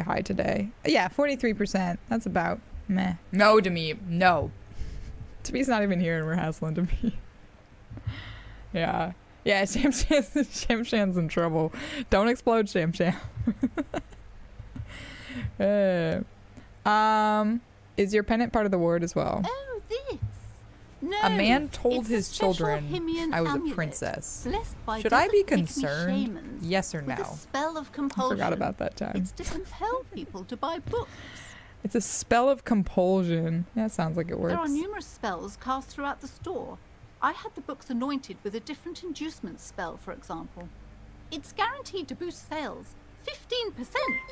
high today. Yeah, 43%. That's about meh. No to me. No. Tamee's not even here and we're hassling Tamee. Yeah. Yeah, Sham Sham's in trouble. Don't explode, Sham Sham. Is your pennant part of the ward as well? Oh, this. No, a man told his children I was amulet, a princess. By Should I be desert concerned? Yes or no? A spell of I compulsion. forgot about that time. It's to compel people to buy books. It's a spell of compulsion. Yeah, it sounds like it works. There are numerous spells cast throughout the store. I had the books anointed with a different inducement spell, for example. It's guaranteed to boost sales. 15%.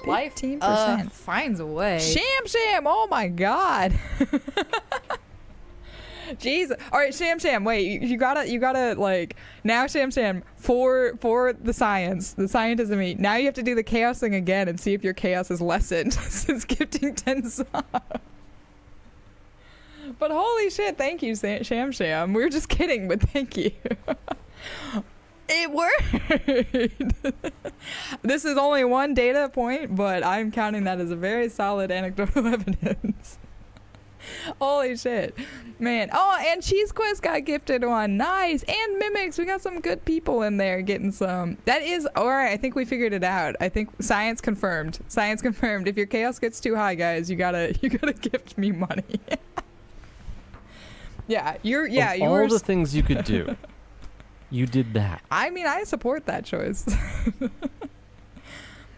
15%. Finds a way. Sham! Oh my god. Jeez. All right, Sham. Wait, you gotta like now, Sham. For the science of me. Now you have to do the chaos thing again and see if your chaos is lessened since gifting 10 subs. But holy shit, thank you, Sham. We were just kidding, but thank you. It worked. This is only one data point, but I'm counting that as a very solid anecdotal evidence. Holy shit, man. Oh, and Cheese Quest got gifted one. Nice. And Mimics, we got some good people in there getting some. That is all right. I think we figured it out. I think science confirmed. If your chaos gets too high, guys, you gotta gift me money. Yeah, all the things you could do, you did that. I mean, I support that choice.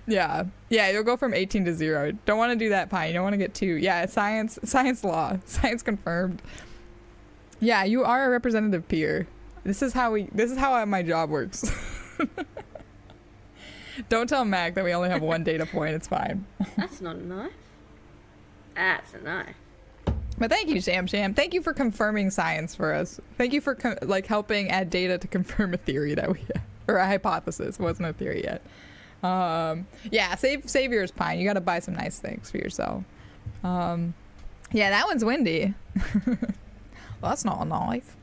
Yeah, you'll go from 18 to 0. Don't want to do that, Pine. You don't want to get too. Yeah, science law. Science confirmed. Yeah, you are a representative peer. This is how my job works. Don't tell Mac that we only have one data point. It's fine. That's not a knife. That's a knife. But thank you, Sham. Thank you for confirming science for us. Thank you for helping add data to confirm a theory that we had, or a hypothesis. It wasn't a theory yet. Yeah, save yours, Pine. You got to buy some nice things for yourself. Yeah, that one's windy. Well, that's not a knife.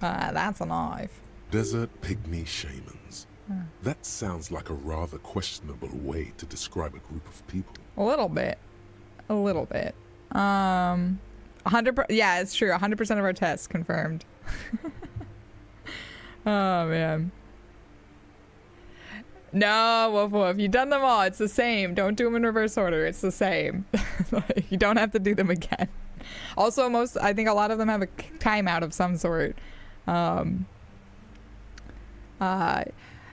That's a knife. Desert pygmy shamans. That sounds like a rather questionable way to describe a group of people. A little bit. 100%. Yeah, it's true. 100% of our tests confirmed. Oh man. No, Woof. You've done them all. It's the same. Don't do them in reverse order. It's the same. You don't have to do them again. Also, I think a lot of them have a timeout of some sort.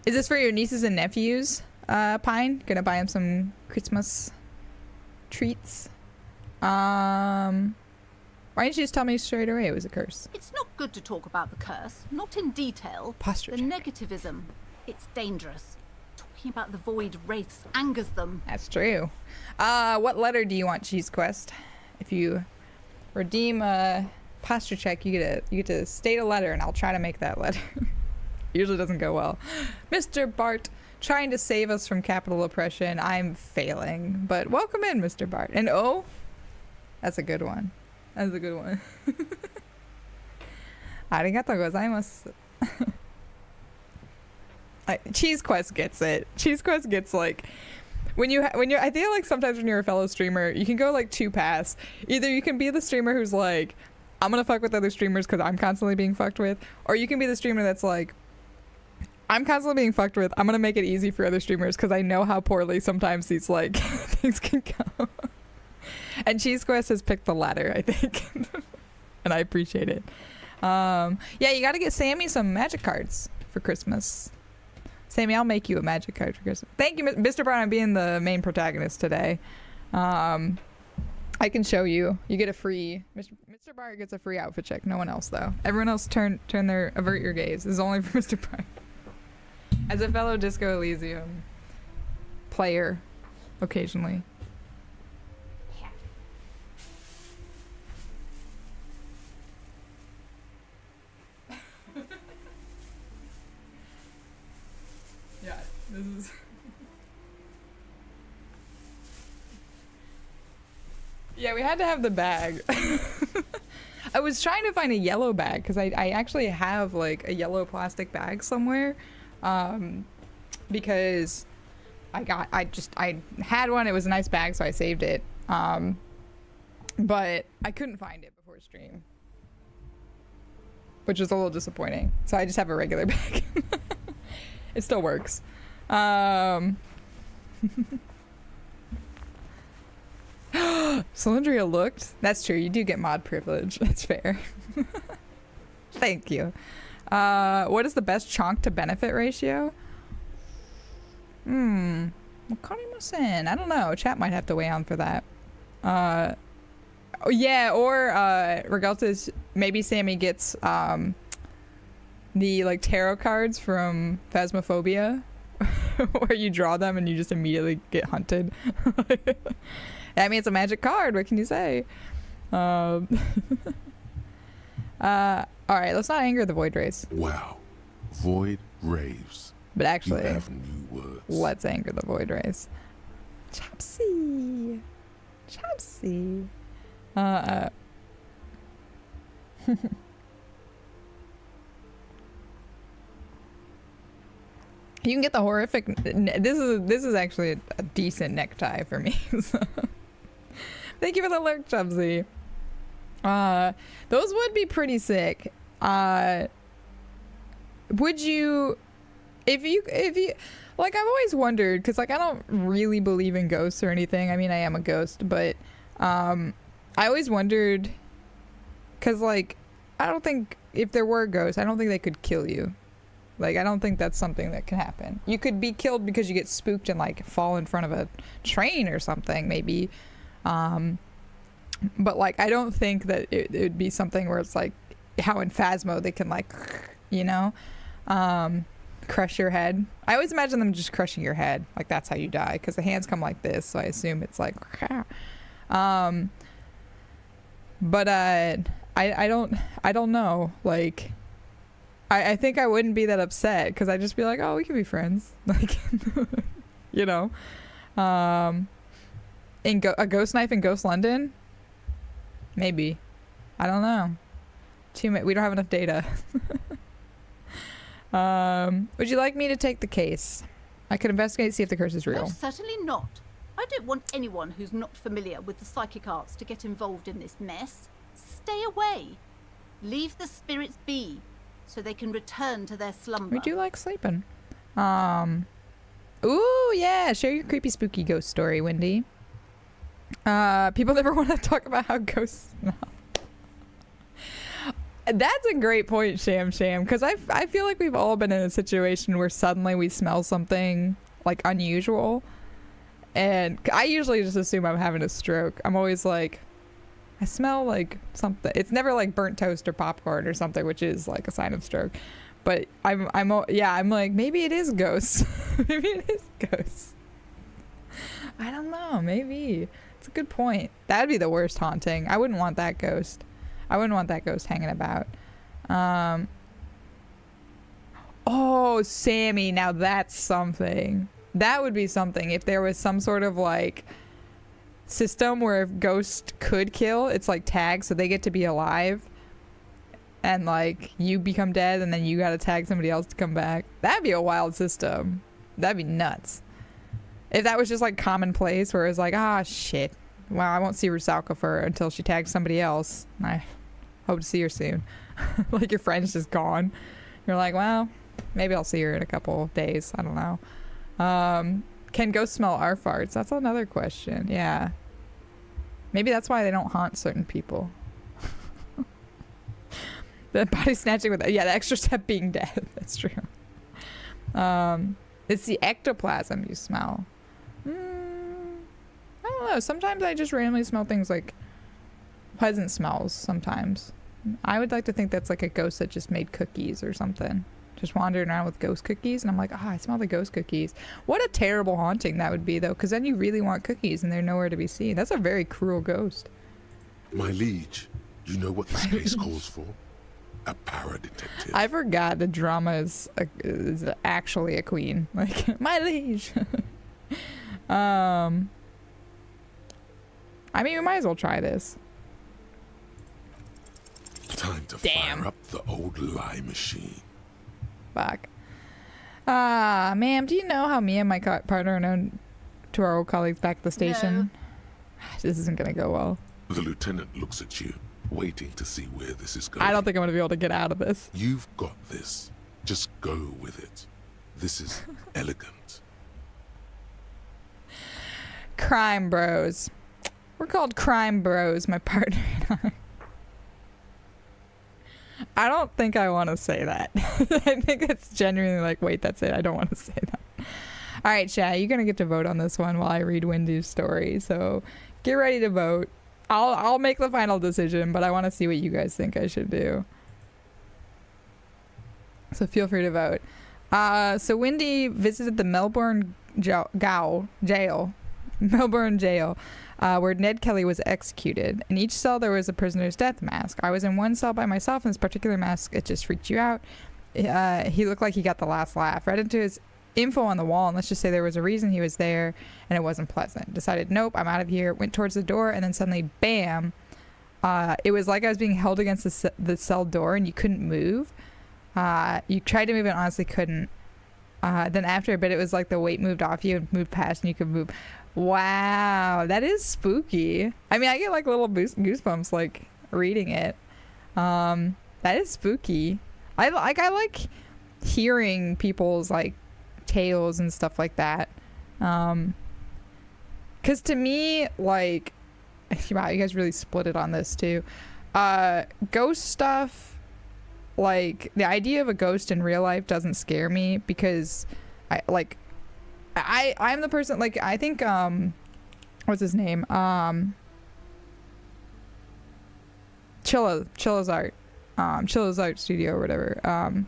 Is this for your nieces and nephews, Pine? Gonna buy them some Christmas treats? Why didn't you just tell me straight away it was a curse? It's not good to talk about the curse, not in detail. Posture check. Negativism. It's dangerous. Talking about the void wraiths angers them. That's true. What letter do you want, Cheese Quest? If you redeem a posture check, you get to state a letter, and I'll try to make that letter. Usually doesn't go well. Mr. Bart, trying to save us from capital oppression. I'm failing, but welcome in, Mr. Bart. And oh, that's a good one. Arigato gozaimasu. Cheese Quest gets it. Cheese Quest gets like when you I feel like sometimes when you're a fellow streamer, you can go like two paths. Either you can be the streamer who's like, I'm gonna fuck with other streamers because I'm constantly being fucked with, or you can be the streamer that's like, I'm constantly being fucked with. I'm gonna make it easy for other streamers because I know how poorly sometimes these like things can go. And Cheese Quest has picked the latter, I think, and I appreciate it. Yeah, you got to get Sammy some magic cards for Christmas. Sammy, I'll make you a magic card for Christmas. Thank you, Mr. Brown, on being the main protagonist today. I can show you. You get a free... Mr. Bart gets a free outfit check. No one else, though. Everyone else avert your gaze. This is only for Mr. Bart. As a fellow Disco Elysium player, occasionally. Yeah, this is... Yeah, we had to have the bag. I was trying to find a yellow bag because I actually have like a yellow plastic bag somewhere, because I had one. It was a nice bag, so I saved it. But I couldn't find it before stream, which was a little disappointing. So I just have a regular bag. It still works. Cylindria looked. That's true. You do get mod privilege. That's fair. Thank you. What is the best chonk to benefit ratio? Wakarimasen. I don't know. Chat might have to weigh on for that. Oh yeah, or Regalta's, maybe Sammy gets the like tarot cards from Phasmophobia where you draw them and you just immediately get hunted. I mean, it's a magic card. What can you say? All right, let's not anger the Void Race. Wow. Void raves. But You actually, have new words. let's anger the Void Race. Chopsy. You can get the horrific. This is actually a decent necktie for me. So. Thank you for the lurk, Chubsy. Those would be pretty sick. Would you, if you, like, I've always wondered, because like I don't really believe in ghosts or anything. I mean, I am a ghost, but I always wondered, because like I don't think if there were ghosts, I don't think they could kill you. Like, I don't think that's something that can happen. You could be killed because you get spooked and like fall in front of a train or something, maybe. But like, I don't think that it would be something where it's like how in Phasmo they can like, you know, crush your head. I always imagine them just crushing your head. Like that's how you die, because the hands come like this. So I assume it's like, but I don't know. Like, I think I wouldn't be that upset, because I'd just be like, oh, we can be friends. Like, you know, in a ghost knife in Ghost London, maybe. I don't know. We don't have enough data. Would you like me to take the case? I could investigate, see if the curse is real. No, certainly not. I don't want anyone who's not familiar with the psychic arts to get involved in this mess. Stay away. Leave the spirits be, so they can return to their slumber. We do like sleeping. Ooh, yeah. Share your creepy, spooky ghost story, Wendy. People never want to talk about how ghosts smell. That's a great point, Sham, because I feel like we've all been in a situation where suddenly we smell something like unusual, and I usually just assume I'm having a stroke. I'm always like, I smell like something. It's never like burnt toast or popcorn or something, which is like a sign of stroke. But I'm like, maybe it is ghosts. Maybe it is ghosts. I don't know. Maybe. It's a good point. That'd be the worst haunting. I wouldn't want that ghost. I wouldn't want that ghost hanging about. Oh, Sammy. Now that's something. That would be something if there was some sort of like system where if ghost could kill, it's like tags, so they get to be alive, and like you become dead and then you gotta tag somebody else to come back. That'd be a wild system. That'd be nuts if that was just like commonplace, where it's like, ah, shit, well, I won't see Rusalka until she tags somebody else. I hope to see her soon. Like your friend's just gone, you're like, well, maybe I'll see her in a couple days. I don't know. Can ghosts smell our farts? That's another question. Yeah. Maybe that's why they don't haunt certain people. The body snatching with, yeah, the extra step being dead. That's true. It's the ectoplasm you smell. I don't know. Sometimes I just randomly smell things like pleasant smells sometimes. I would like to think that's like a ghost that just made cookies or something. Just wandering around with ghost cookies, and I'm like, I smell the ghost cookies. What a terrible haunting that would be, though, because then you really want cookies and they're nowhere to be seen. That's a very cruel ghost. My liege, you know what this case calls for? A para-detective. I forgot the drama is actually a queen. Like, my liege. I mean, we might as well try this. Time to fire up the old lie machine. Fuck. Ma'am, do you know how me and my partner are known to our old colleagues back at the station? This isn't gonna go well. The lieutenant looks at you, waiting to see where this is going. I don't think I'm gonna be able to get out of this. You've got this. Just go with it. This is elegant. Crime bros. We're called crime bros, my partner and I. I don't think I want to say that. I think it's genuinely like, wait, that's it. I don't want to say that. All right, chat, you're going to get to vote on this one while I read Wendy's story. So get ready to vote. I'll make the final decision, but I want to see what you guys think I should do. So feel free to vote. So Wendy visited the Melbourne jail, where Ned Kelly was executed. In each cell, there was a prisoner's death mask. I was in one cell by myself, and this particular mask, it just freaked you out. He looked like he got the last laugh. Read into his info on the wall, and let's just say there was a reason he was there, and it wasn't pleasant. Decided, nope, I'm out of here. Went towards the door, and then suddenly, bam! It was like I was being held against the cell door, and you couldn't move. You tried to move and honestly couldn't. Then after a bit, it was like the weight moved off you and moved past, and you could move. Wow, that is spooky. I mean, I get like little goosebumps like reading it. That is spooky. I like hearing people's like tales and stuff like that. 'Cause to me, like, wow, you guys really split it on this too. Ghost stuff, like the idea of a ghost in real life doesn't scare me because I'm the person, like, I think what's his name, Chilla's art studio or whatever,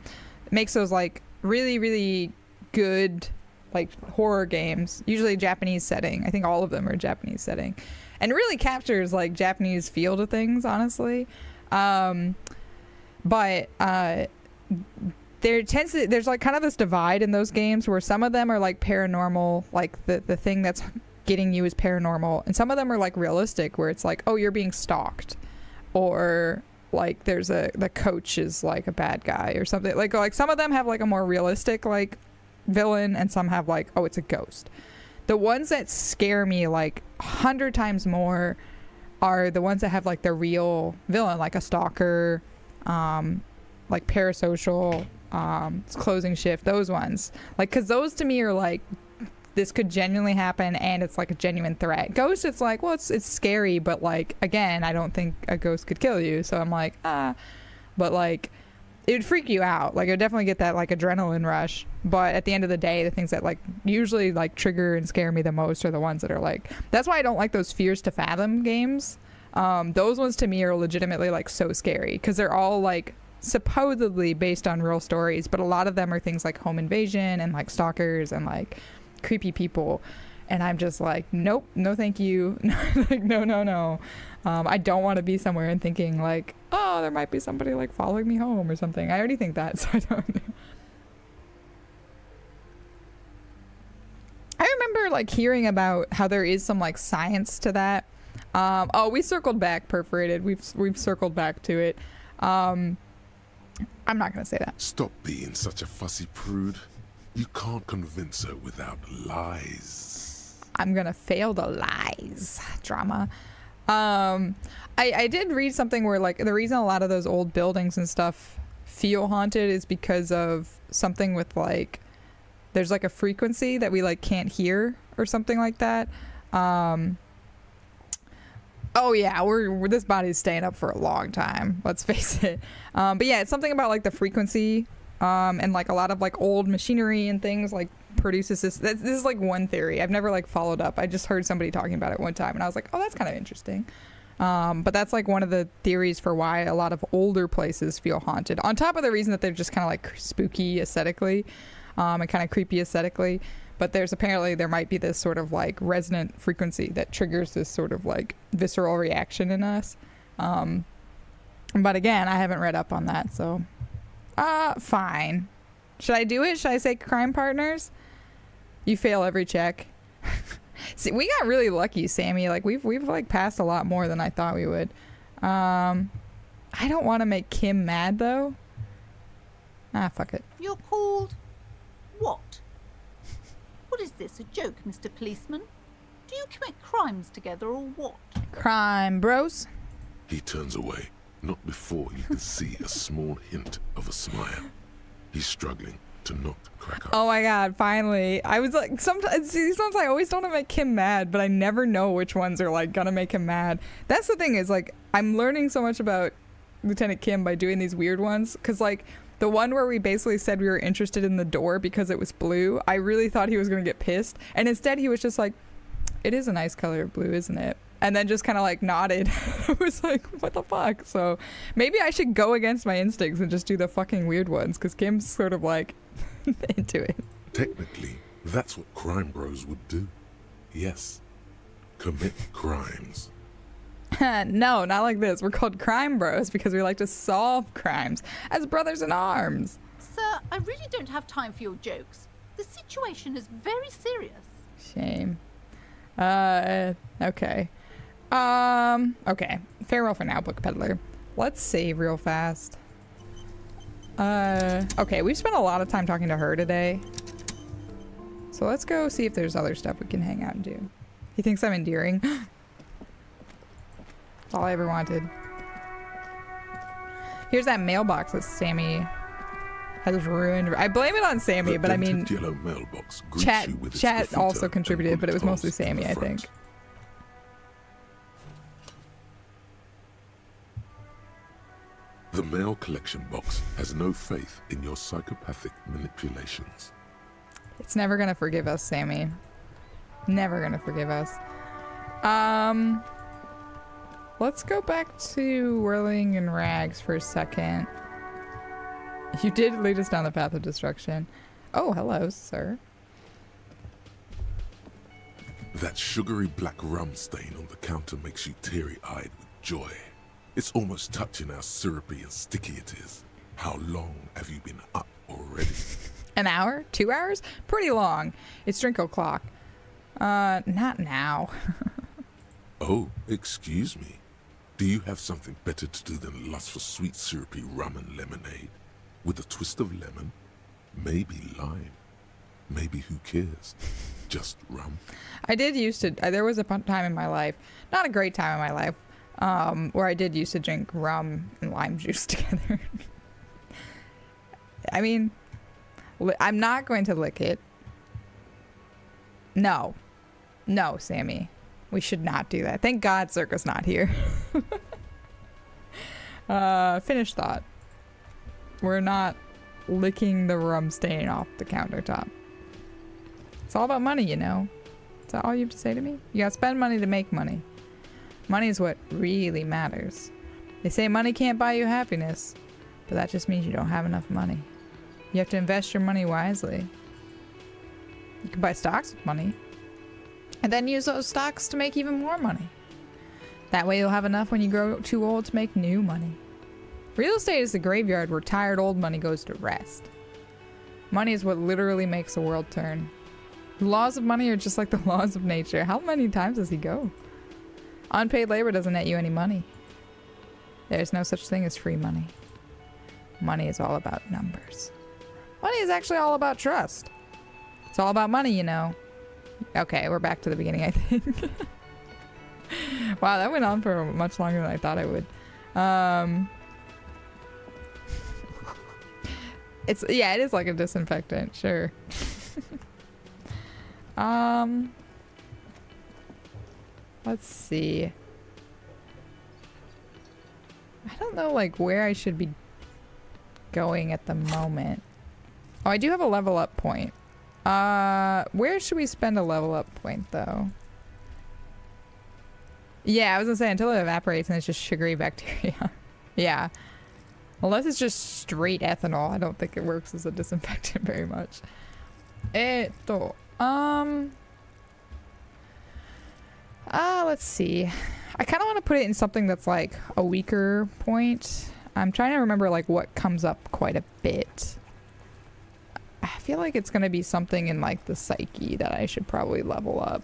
makes those like really, really good like horror games, usually Japanese setting. I think all of them are Japanese setting, and really captures like Japanese feel to things, honestly. But there's like kind of this divide in those games where some of them are like paranormal, like the thing that's getting you is paranormal, and some of them are like realistic where it's like, oh, you're being stalked, or like the coach is like a bad guy or something. Like some of them have like a more realistic like villain, and some have like, oh, it's a ghost. The ones that scare me like 100 times more are the ones that have like the real villain, like a stalker, like parasocial, closing shift, those ones, like, because those to me are like, this could genuinely happen and it's like a genuine threat. Ghost, it's like, well, it's scary, but like, again, I don't think a ghost could kill you, so I'm like, but like it would freak you out. Like, I would definitely get that like adrenaline rush, but at the end of the day, the things that like usually like trigger and scare me the most are the ones that are like, that's why I don't like those Fears to Fathom games. Those ones to me are legitimately like so scary because they're all like supposedly based on real stories, but a lot of them are things like home invasion and like stalkers and like creepy people, and I'm just like, nope, no thank you. Like, no. I don't want to be somewhere and thinking like, oh, there might be somebody like following me home or something. I already think that, so I don't. I remember like hearing about how there is some like science to that. Oh, we circled back, Perforated. We've circled back to it. I'm not gonna say that. Stop being such a fussy prude. You can't convince her without lies. I'm gonna fail the lies. Drama. I did read something where like the reason a lot of those old buildings and stuff feel haunted is because of something with like, there's like a frequency that we like can't hear or something like that. Oh yeah, we're this body's staying up for a long time, let's face it. But yeah, it's something about like the frequency, and like a lot of like old machinery and things like produces this. This is like one theory. I've never like followed up. I just heard somebody talking about it one time and I was like, oh, that's kind of interesting. But that's like one of the theories for why a lot of older places feel haunted, on top of the reason that they're just kind of like spooky aesthetically, and kind of creepy aesthetically. But there might be this sort of like resonant frequency that triggers this sort of like visceral reaction in us. But again, I haven't read up on that, so fine. Should I do it? Should I say crime partners? You fail every check. See, we got really lucky, Sammy. Like we've like passed a lot more than I thought we would. I don't want to make Kim mad though. Fuck it. You're called what? What is this, a joke, Mr. Policeman? Do you commit crimes together or what? Crime bros. He turns away, not before you can see a small hint of a smile. He's struggling to not crack up. Oh my god, finally. I was like, sometimes these ones I always don't make him mad, but I never know which ones are like gonna make him mad. That's the thing, is like I'm learning so much about Lieutenant Kim by doing these weird ones, because like the one where we basically said we were interested in the door because it was blue, I really thought he was gonna get pissed, and instead he was just like, it is a nice color of blue, isn't it? And then just kind of like nodded. I was like, what the fuck? So maybe I should go against my instincts and just do the fucking weird ones, because Kim's sort of like into it. Technically, that's what crime bros would do. Yes. Commit crimes. No, not like this. We're called crime bros because we like to solve crimes as brothers in arms. Sir, I really don't have time for your jokes. The situation is very serious. Shame. Okay. Okay. Farewell for now, book peddler. Let's save real fast. Okay, we've spent a lot of time talking to her today. So let's go see if there's other stuff we can hang out and do. He thinks I'm endearing. That's all I ever wanted. Here's that mailbox that Sammy has ruined. I blame it on Sammy, but I mean, yellow mailbox greets chat you with its chat graffiti also and contributed, but it was mostly bullet holes in Sammy, the I front. think. The mail collection box has no faith in your psychopathic manipulations. It's never gonna forgive us, Sammy. Never gonna forgive us. Let's go back to Whirling in Rags for a second. You did lead us down the path of destruction. Oh, hello, sir. That sugary black rum stain on the counter makes you teary-eyed with joy. It's almost touching how syrupy and sticky it is. How long have you been up already? An hour? 2 hours? Pretty long. It's drink o'clock. Not now. Oh, excuse me. Do you have something better to do than lust for sweet syrupy rum and lemonade? With a twist of lemon? Maybe lime. Maybe who cares? Just rum. I did used to, there was a time in my life, not a great time in my life, where I did used to drink rum and lime juice together. I mean, I'm not going to lick it. No. No, Sammy. We should not do that. Thank God Circa's not here. Finished thought. We're not licking the rum stain off the countertop. It's all about money, you know. Is that all you have to say to me? You gotta spend money to make money. Money is what really matters. They say money can't buy you happiness, but that just means you don't have enough money. You have to invest your money wisely. You can buy stocks with money, and then use those stocks to make even more money. That way you'll have enough when you grow too old to make new money. Real estate is the graveyard where tired old money goes to rest. Money is what literally makes the world turn. The laws of money are just like the laws of nature. How many times does he go? Unpaid labor doesn't net you any money. There's no such thing as free money. Money is all about numbers. Money is actually all about trust. It's all about money, you know. Okay, we're back to the beginning, I think. Wow, that went on for much longer than I thought it would. It is like a disinfectant, sure. Let's see. I don't know like where I should be going at the moment. Oh, I do have a level up point. Where should we spend a level up point though? Yeah, I was gonna say until it evaporates and it's just sugary bacteria. Yeah. Unless it's just straight ethanol, I don't think it works as a disinfectant very much. Let's see. I kind of want to put it in something that's like a weaker point. I'm trying to remember like what comes up quite a bit. I feel like it's going to be something in like the psyche that I should probably level up.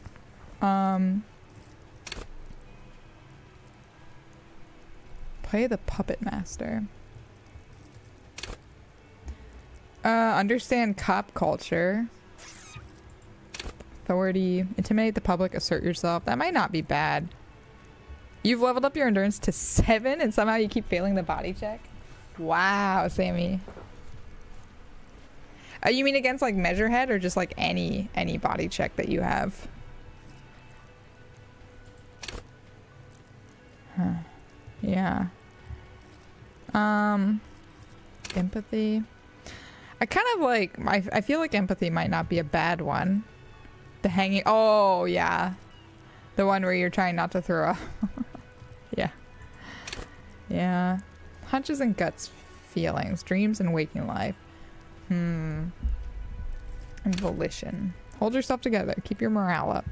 Play the puppet master. Understand cop culture. Authority. Intimidate the public. Assert yourself. That might not be bad. You've leveled up your endurance to 7 and somehow you keep failing the body check? Wow, Sammy. You mean against like Measurehead or just like any body check that you have? Huh. Yeah. Empathy. I kind of like, I feel like empathy might not be a bad one. The hanging, oh yeah. The one where you're trying not to throw up. Yeah. Yeah. Hunches and guts feelings. Dreams and waking life. And volition. Hold yourself together. Keep your morale up.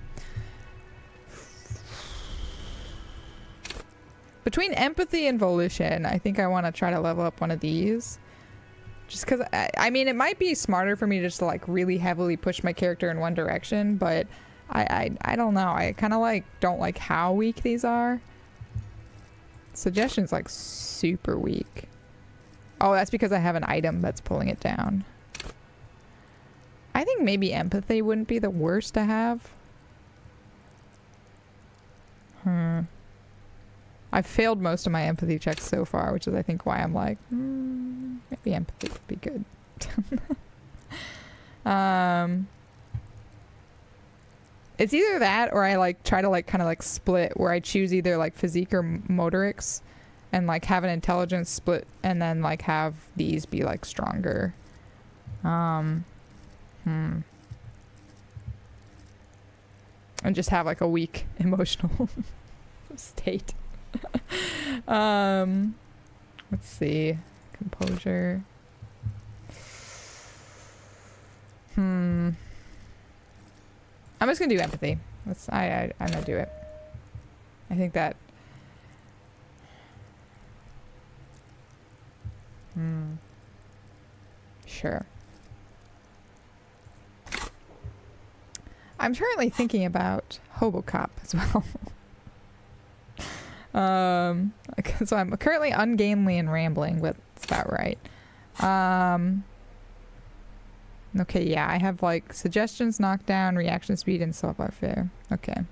Between empathy and volition, I think I want to try to level up one of these. Just because, I mean, it might be smarter for me just to like really heavily push my character in one direction, but I don't know. I kind of like don't like how weak these are. Suggestion's like super weak. Oh, that's because I have an item that's pulling it down. I think maybe empathy wouldn't be the worst to have. I've failed most of my empathy checks so far, which is I think why I'm like, maybe empathy would be good. It's either that or I like try to like kind of like split where I choose either like physique or motorics and like have an intelligence split and then like have these be like stronger. And just have like a weak emotional state. Let's see. Composure. I'm just gonna do empathy. I'm gonna do it. I think that. Sure. I'm currently thinking about Hobocop as well. So I'm currently ungainly and rambling, but it's about right. Okay, yeah, I have like suggestions, knockdown, reaction speed, and self-fair. Okay.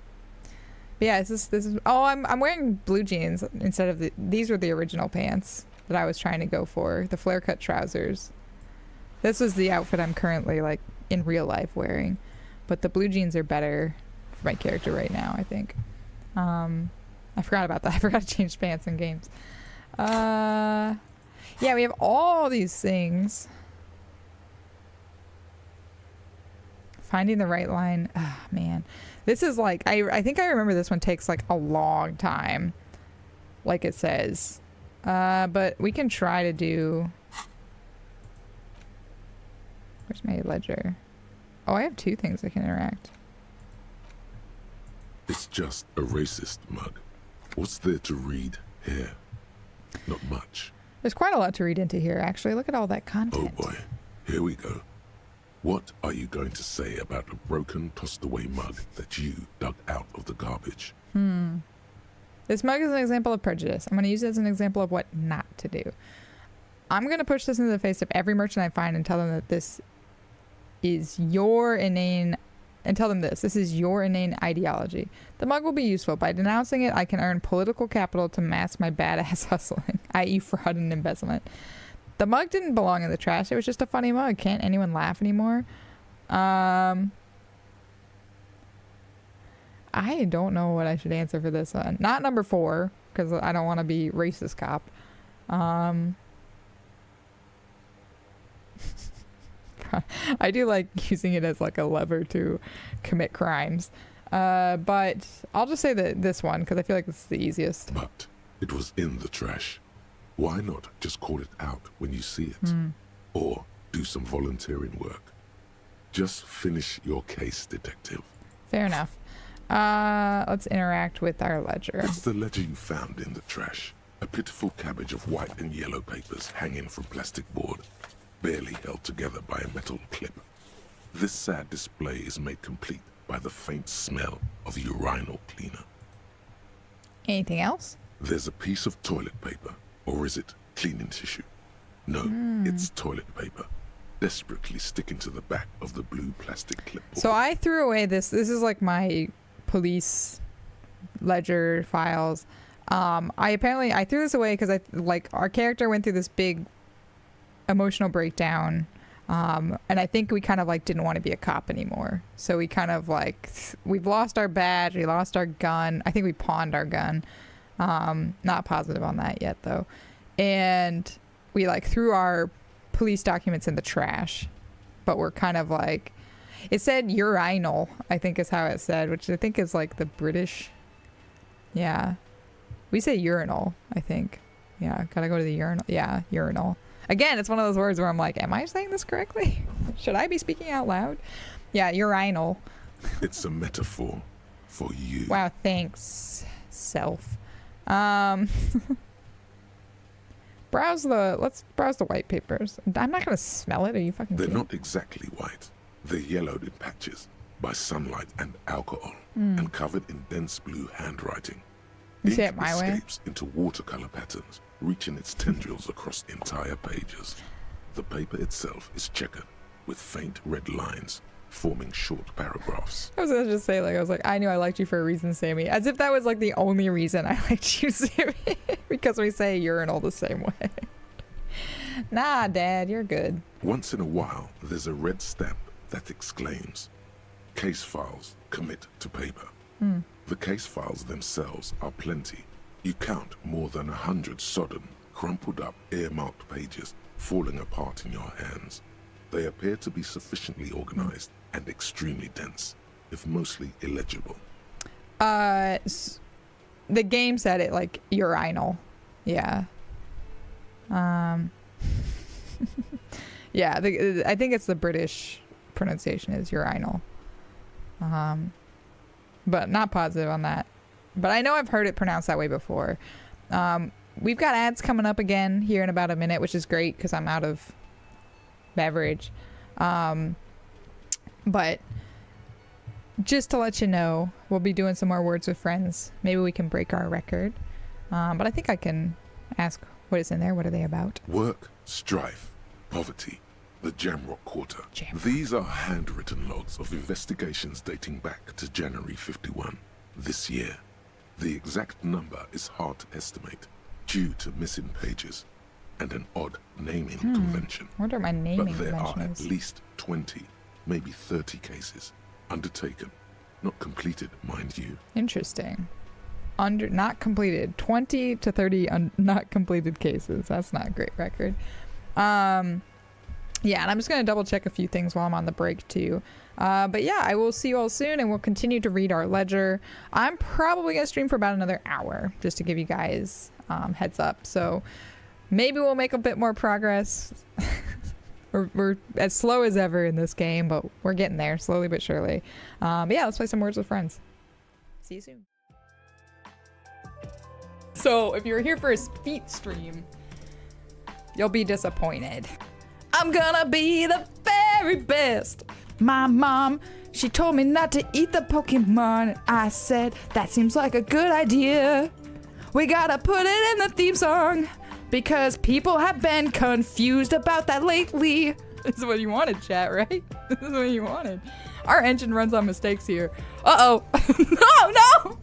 But yeah, this is. Oh, I'm wearing blue jeans instead of these were the original pants that I was trying to go for. The flare cut trousers. This was the outfit I'm currently like in real life wearing, but the blue jeans are better for my character right now, I think. I forgot about that. I forgot to change pants in games. Yeah, we have all these things. Finding the right line. Ah, man. This is like, I think I remember this one takes like a long time. Like it says. But we can try to do... Where's my ledger? Oh, I have 2 things I can interact. It's just a racist mug. What's there to read here? Not much. There's quite a lot to read into here, actually. Look at all that content. Oh boy, here we go. What are you going to say about a broken, tossed-away mug that you dug out of the garbage? This mug is an example of prejudice. I'm going to use it as an example of what not to do. I'm going to push this into the face of every merchant I find and tell them that this is your inane... And tell them this is your inane ideology. The mug will be useful. By denouncing it, I can earn political capital to mask my badass hustling, i.e. fraud and embezzlement. The mug didn't belong in the trash. It was just a funny mug. Can't anyone laugh anymore? I don't know what I should answer for this one. Not number 4, because I don't want to be racist cop. I do like using it as like a lever to commit crimes. But I'll just say that this one, because I feel like this is the easiest. But it was in the trash. Why not just call it out when you see it? Or do some volunteering work. Just finish your case, detective. Fair enough. Let's interact with our ledger. It's the ledger you found in the trash. A pitiful cabbage of white and yellow papers hanging from plastic board, barely held together by a metal clip. This sad display is made complete by the faint smell of urinal cleaner. Anything else? There's a piece of toilet paper, or is it cleaning tissue? No, it's toilet paper. desperately sticking to the back of the blue plastic clipboard. So I threw away this. This is like my police ledger files. I threw this away because our character went through this big emotional breakdown. And I think we kind of like didn't want to be a cop anymore. So we kind of like, we've lost our badge, we lost our gun. I think we pawned our gun. Not positive on that yet though. And we like threw our police documents in the trash. But we're kind of like, it said urinal, I think is how it said, which I think is like the British. Yeah. We say urinal, I think. Yeah, gotta go to the urinal. Yeah, urinal. Again, it's one of those words where I'm like, am I saying this correctly? Should I be speaking out loud? Yeah, urinal. It's a metaphor for you. Wow, thanks, self. Let's browse the white papers. I'm not gonna smell it. Are you fucking They're kidding? not exactly white. They're yellowed in patches by sunlight and alcohol and covered in dense blue handwriting. You say Ink it my way? escapes into watercolor patterns, reaching its tendrils across entire pages. The paper itself is checkered with faint red lines forming short paragraphs. I was gonna just say, I knew I liked you for a reason, Sammy. As if that was like the only reason I liked you, Sammy. Because we say urinal the same way. Nah, Dad, you're good. Once in a while, there's a red stamp that exclaims, "Case files commit to paper." The case files themselves are plenty. You count more than 100 sodden, crumpled up, earmarked pages falling apart in your hands. They appear to be sufficiently organized and extremely dense, if mostly illegible. The game said it like urinal. Yeah. Yeah, I think it's the British pronunciation is urinal. But not positive on that. But I know I've heard it pronounced that way before. We've got ads coming up again here in about a minute, which is great because I'm out of beverage. But just to let you know, we'll be doing some more words with friends. Maybe we can break our record. But I think I can ask what is in there. What are they about? Work, strife, poverty, the Jamrock Quarter. Jamrock. These are handwritten logs of investigations dating back to January 51, this year. The exact number is hard to estimate due to missing pages and an odd naming convention. I wonder what my naming But there are convention at is. least 20, maybe 30 cases undertaken, not completed, mind you. Interesting. Not completed. 20 to 30 not completed cases. That's not a great record. Yeah, and I'm just going to double check a few things while I'm on the break too. But yeah, I will see you all soon and we'll continue to read our ledger. I'm probably going to stream for about another hour just to give you guys heads up. So maybe we'll make a bit more progress. We're as slow as ever in this game, but we're getting there slowly but surely. But yeah, let's play some Words with Friends. See you soon. So if you're here for a speed stream, you'll be disappointed. I'm gonna be the very best. My mom, she told me not to eat the Pokemon. I said, that seems like a good idea. We gotta put it in the theme song because people have been confused about that lately. This is what you wanted, chat, right? This is what you wanted. Our engine runs on mistakes here. Uh-oh. No!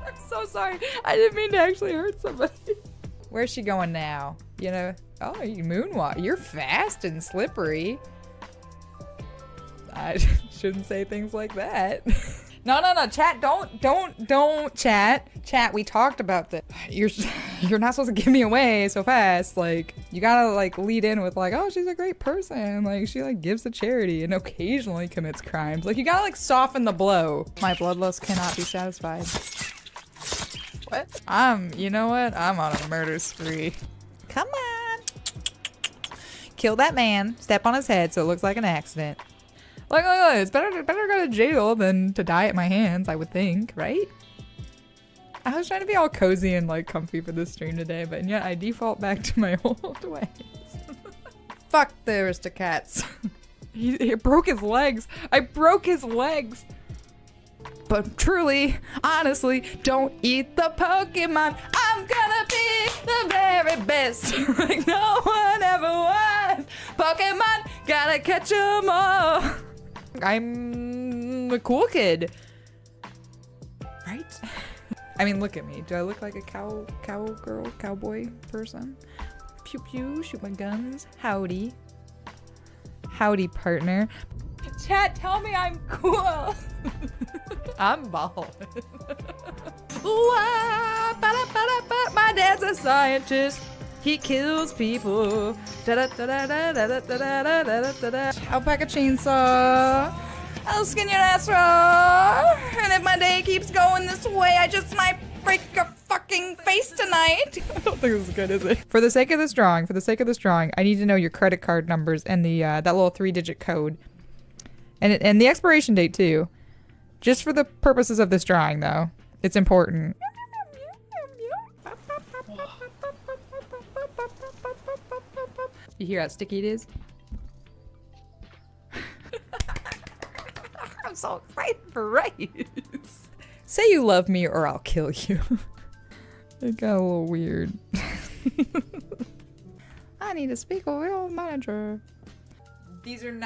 I'm so sorry. I didn't mean to actually hurt somebody. Where's she going now? You know? Oh, you moonwalk. You're fast and slippery. I shouldn't say things like that. No, chat, don't, chat. Chat, we talked about this. You're not supposed to give me away so fast. Like, you gotta, like, lead in with, like, oh, she's a great person. Like, she, like, gives to charity and occasionally commits crimes. Like, you gotta, like, soften the blow. My bloodlust cannot be satisfied. What? You know what? I'm on a murder spree. Come on. Kill that man. Step on his head so it looks like an accident. Look, it's better to go to jail than to die at my hands, I would think, right? I was trying to be all cozy and like comfy for this stream today, but yet I default back to my old ways. Fuck the Aristocats. He broke his legs. I broke his legs. But truly, honestly, don't eat the Pokemon. I'm gonna be the very best. Like no one ever was. Pokemon, gotta catch 'em all. I'm a cool kid. Right? I mean, look at me. Do I look like a cowboy person? Pew pew, shoot my guns. Howdy. Howdy, partner. Chat, tell me I'm cool. I'm bald. My dad's a scientist. He kills people. Alpaca chainsaw. I'll skin your ass raw. And if my day keeps going this way, I just might break your fucking face tonight. I don't think this is good, is it? For the sake of this drawing, I need to know your credit card numbers and the that little 3-digit code. And the expiration date too. Just for the purposes of this drawing though. It's important. You hear how sticky it is? I'm so excited for Rice. Say you love me or I'll kill you. It got a little weird. I need to speak with your manager. These are not